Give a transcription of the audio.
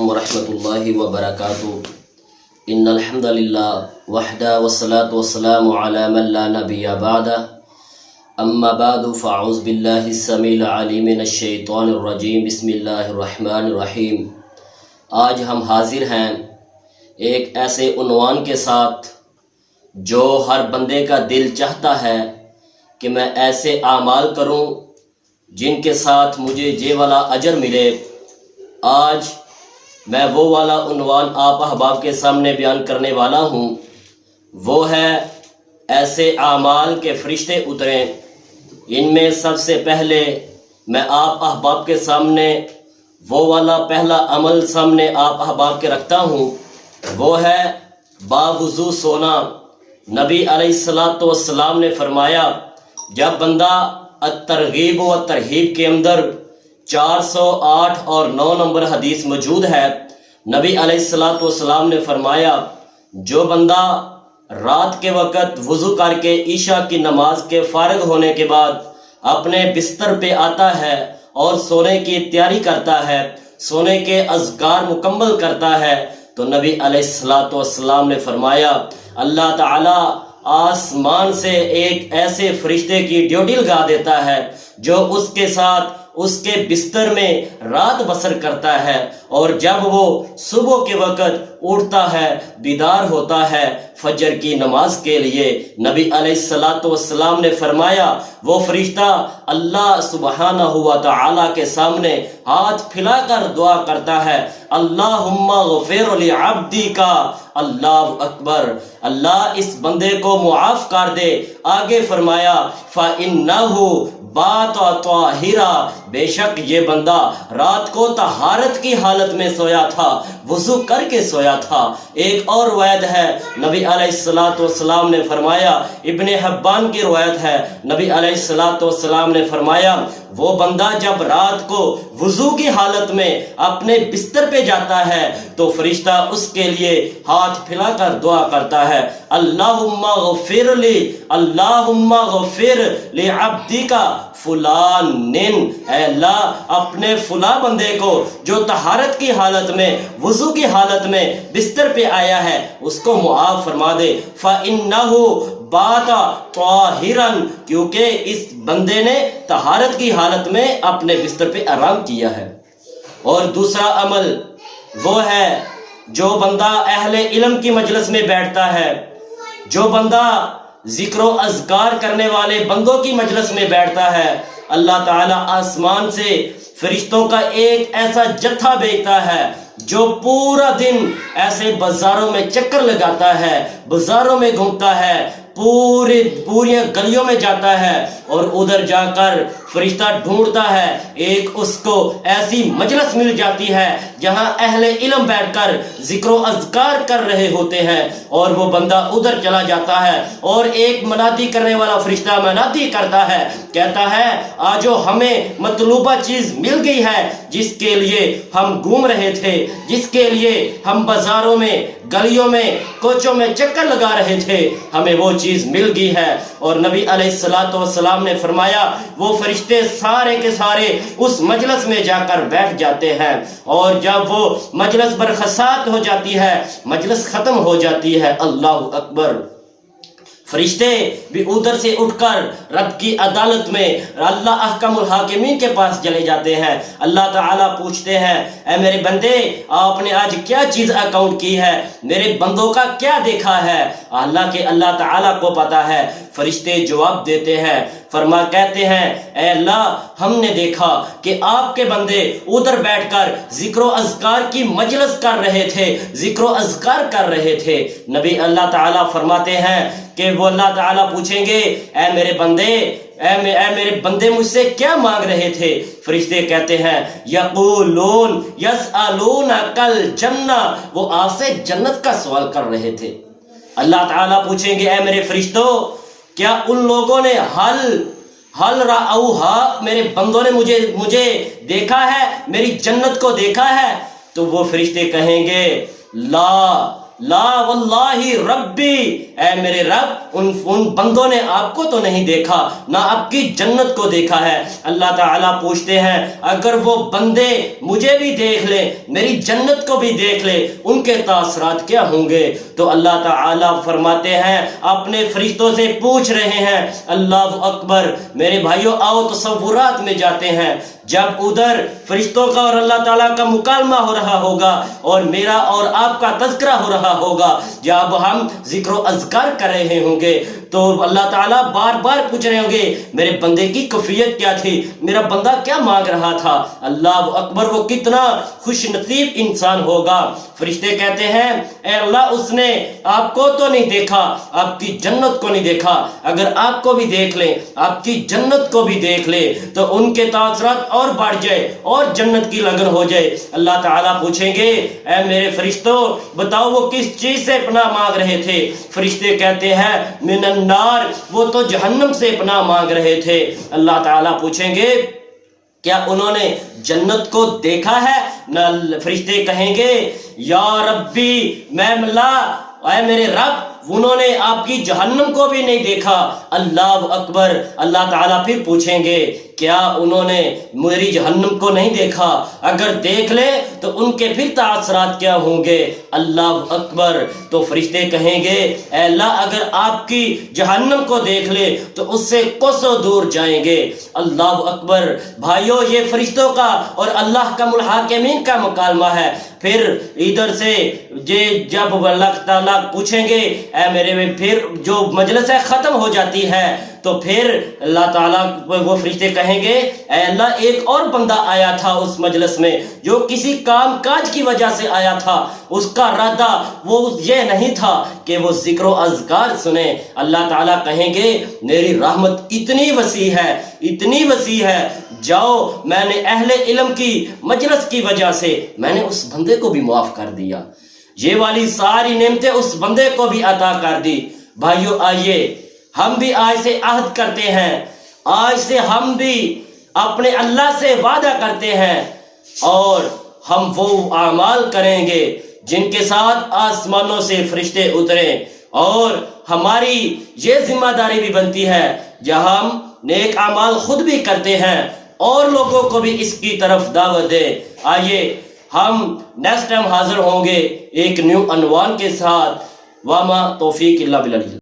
ورحمۃ اللہ وبرکاتہ ان الحمد للہ وحدہ والصلاة والسلام علی من لا نبی بعدہ اما بعد فاعوذ باللہ السمیع العلیم من الشیطان الرجیم بسم اللہ الرحمن الرحیم۔ آج ہم حاضر ہیں ایک ایسے عنوان کے ساتھ جو ہر بندے کا دل چاہتا ہے کہ میں ایسے اعمال کروں جن کے ساتھ مجھے یہ والا اجر ملے۔ آج میں وہ والا عنوان آپ احباب کے سامنے بیان کرنے والا ہوں، وہ ہے ایسے اعمال کے فرشتے اتریں۔ ان میں سب سے پہلے میں آپ احباب کے سامنے وہ والا پہلا عمل سامنے آپ احباب کے رکھتا ہوں، وہ ہے باوضو سونا۔ نبی علیہ السلام نے فرمایا جب بندہ الترغیب و ترہیب کے اندر 408 اور 9 نمبر حدیث موجود ہے، نبی علیہ السلام نے فرمایا جو بندہ رات کے وقت وضو کر کے عشاء کی نماز کے فارغ ہونے کے بعد اپنے بستر پہ آتا ہے اور سونے کی تیاری کرتا ہے، سونے کے اذکار مکمل کرتا ہے، تو نبی علیہ السلام نے فرمایا اللہ تعالی آسمان سے ایک ایسے فرشتے کی ڈیوٹی لگا دیتا ہے جو اس کے ساتھ اس کے بستر میں رات بسر کرتا ہے، اور جب وہ صبح کے وقت اٹھتا ہے بیدار ہوتا ہے فجر کی نماز کے لیے، نبی علیہ السلام نے فرمایا وہ فرشتہ اللہ سبحانہ و تعالی کے سامنے ہاتھ پھیلا کر دعا کرتا ہے اللہم اغفر لعبدی کا، اللہ اکبر، اللہ اس بندے کو معاف کر دے۔ آگے فرمایا فَإِنَّهُ بات طاہرہ، بے شک یہ بندہ رات کو طہارت کی حالت میں سویا تھا، وضو کر کے سویا تھا۔ ایک اور روایت ہے نبی علیہ السلام نے فرمایا، ابن حبان کی روایت ہے، نبی علیہ السلام نے فرمایا وہ بندہ جب رات کو وضو کی حالت میں اپنے بستر پہ جاتا ہے تو فرشتہ اس کے لیے ہاتھ پھیلا کر دعا کرتا ہے اللہم اغفر لی، اللہم اغفر لعبدک فلان، اے اللہ اپنے فلاں بندے کو جو طہارت کی حالت میں وضو کی حالت میں بستر پہ آیا ہے اس کو معاف فرما دے۔ فَإِنَّهُ بات طاہرن، کیونکہ اس بندے نے طہارت کی حالت میں اپنے بستر پہ آرام کیا ہے۔ اور دوسرا عمل وہ ہے جو بندہ اہل علم کی مجلس میں بیٹھتا ہے، جو بندہ ذکر و اذکار کرنے والے بندوں کی مجلس میں بیٹھتا ہے، اللہ تعالی آسمان سے فرشتوں کا ایک ایسا جتھا بھیجتا ہے جو پورا دن ایسے بازاروں میں چکر لگاتا ہے، بازاروں میں گھومتا ہے، پوری گلیوں میں جاتا ہے، اور ادھر جا کر فرشتہ ڈھونڈتا ہے ایک اس کو ایسی مجلس مل جاتی ہے جہاں اہل علم بیٹھ کر ذکر و اذکار کر رہے ہوتے ہیں، اور وہ بندہ ادھر چلا جاتا ہے، اور ایک منادی کرنے والا فرشتہ منادی کرتا ہے، کہتا ہے آجو ہمیں مطلوبہ چیز مل گئی ہے جس کے لیے ہم گھوم رہے تھے، جس کے لیے ہم بازاروں میں گلیوں میں کوچوں میں چکر لگا رہے تھے، ہمیں وہ چیز مل گئی ہے۔ اور نبی علیہ السلام نے فرمایا وہ فرشتے سارے کے سارے اس مجلس میں جا کر بیٹھ جاتے ہیں، اور جب وہ مجلس برخاست ہو جاتی ہے، مجلس ختم ہو جاتی ہے، اللہ اکبر، فرشتے بھی ادھر سے اٹھ کر رب کی عدالت میں اللہ احکم الحاکمین کے پاس چلے جاتے ہیں۔ اللہ تعالیٰ پوچھتے ہیں اے میرے بندے آپ نے آج کیا چیز اکاؤنٹ کی ہے، میرے بندوں کا کیا دیکھا ہے؟ اللہ تعالیٰ کو پتا ہے۔ فرشتے جواب دیتے ہیں، کہتے ہیں اے اللہ ہم نے دیکھا کہ آپ کے بندے ادھر بیٹھ کر ذکر و اذکار کی مجلس کر رہے تھے، ذکر و اذکار کر رہے تھے۔ نبی اللہ تعالیٰ فرماتے ہیں کہ وہ اللہ تعالیٰ پوچھیں گے اے میرے بندے مجھ سے کیا مانگ رہے تھے؟ فرشتے کہتے ہیں یقولون یسألونک الجنہ، وہ آپ سے جنت کا سوال کر رہے تھے۔ اللہ تعالیٰ پوچھیں گے اے میرے فرشتوں کیا ان لوگوں نے حل رأوہا، میرے بندوں نے مجھے دیکھا ہے، میری جنت کو دیکھا ہے؟ تو وہ فرشتے کہیں گے لا لا واللہ ربی، اے میرے رب ان بندوں نے آپ کو تو نہیں دیکھا، نہ آپ کی جنت کو دیکھا ہے۔ اللہ تعالیٰ پوچھتے ہیں اگر وہ بندے مجھے بھی دیکھ لیں، میری جنت کو بھی دیکھ لیں، ان کے تاثرات کیا ہوں گے؟ تو اللہ تعالیٰ فرماتے ہیں اپنے فرشتوں سے پوچھ رہے ہیں، اللہ اکبر۔ میرے بھائیوں آؤ تصورات میں جاتے ہیں، جب ادھر فرشتوں کا اور اللہ تعالیٰ کا مکالمہ ہو رہا ہوگا اور میرا اور آپ کا تذکرہ ہو رہا ہوگا، جب ہم ذکر و اذکار کر رہے ہوں گے تو اللہ تعالیٰ بار بار پوچھ رہے ہوں گے میرے بندے کی کیفیت کیا تھی، میرا بندہ کیا مانگ رہا تھا۔ اللہ اکبر، وہ کتنا خوش نصیب انسان ہوگا۔ فرشتے کہتے ہیں اے اللہ اس نے آپ کو تو نہیں دیکھا، آپ کی جنت کو نہیں دیکھا، اگر آپ کو بھی دیکھ لیں، آپ کی جنت کو بھی دیکھ لے تو ان کے تاثرات اور بڑھ جائے اور جنت کی لگن ہو جائے۔ اللہ تعالیٰ پوچھیں گے اے میرے فرشتوں بتاؤ وہ کس چیز سے پناہ مانگ رہے تھے؟ فرشتے کہتے ہیں من النار، وہ تو جہنم سے پناہ مانگ رہے تھے۔ اللہ تعالیٰ پوچھیں گے کیا انہوں نے جنت کو دیکھا ہے؟ نہ، فرشتے کہیں گے یا ربی، میں اللہ، اے میرے رب انہوں نے آپ کی جہنم کو بھی نہیں دیکھا۔ اللہ اکبر۔ اللہ تعالیٰ پھر پوچھیں گے کیا انہوں نے میری جہنم کو نہیں دیکھا؟ اگر دیکھ لے تو ان کے پھر تاثرات کیا ہوں گے؟ اللہ اکبر۔ تو فرشتے کہیں گے اے اللہ اگر آپ کی جہنم کو دیکھ لے تو اس سے کوسوں دور جائیں گے۔ اللہ اکبر۔ بھائیو یہ فرشتوں کا اور اللہ کا ملحاقمین کا مکالمہ ہے۔ پھر ادھر سے جب اللہ تعالیٰ پوچھیں گے اے میرے میں، پھر جو مجلس ختم ہو جاتی ہے تو پھر اللہ تعالیٰ وہ فرشتے کہیں گے اے اللہ ایک اور بندہ آیا تھا اس مجلس میں جو کسی کام کاج کی وجہ سے آیا تھا، اس کا ارادہ وہ یہ نہیں تھا کہ وہ ذکر و اذکار سنے۔ اللہ تعالیٰ کہیں گے میری رحمت اتنی وسیع ہے، اتنی وسیع ہے، جاؤ میں نے اہل علم کی مجلس کی وجہ سے میں نے اس بندے کو بھی معاف کر دیا، یہ والی ساری نعمتیں اس بندے کو بھی عطا کر دی۔ بھائیو آئیے ہم بھی آج سے عہد کرتے ہیں، آج سے ہم بھی اپنے اللہ سے وعدہ کرتے ہیں اور ہم وہ اعمال کریں گے جن کے ساتھ آسمانوں سے فرشتے اتریں، اور ہماری یہ ذمہ داری بھی بنتی ہے جہاں ہم نیک اعمال خود بھی کرتے ہیں اور لوگوں کو بھی اس کی طرف دعوت دیں۔ آئیے ہم نیکسٹ ٹائم حاضر ہوں گے ایک نیو عنوان کے ساتھ۔ وما توفیق الا باللہ۔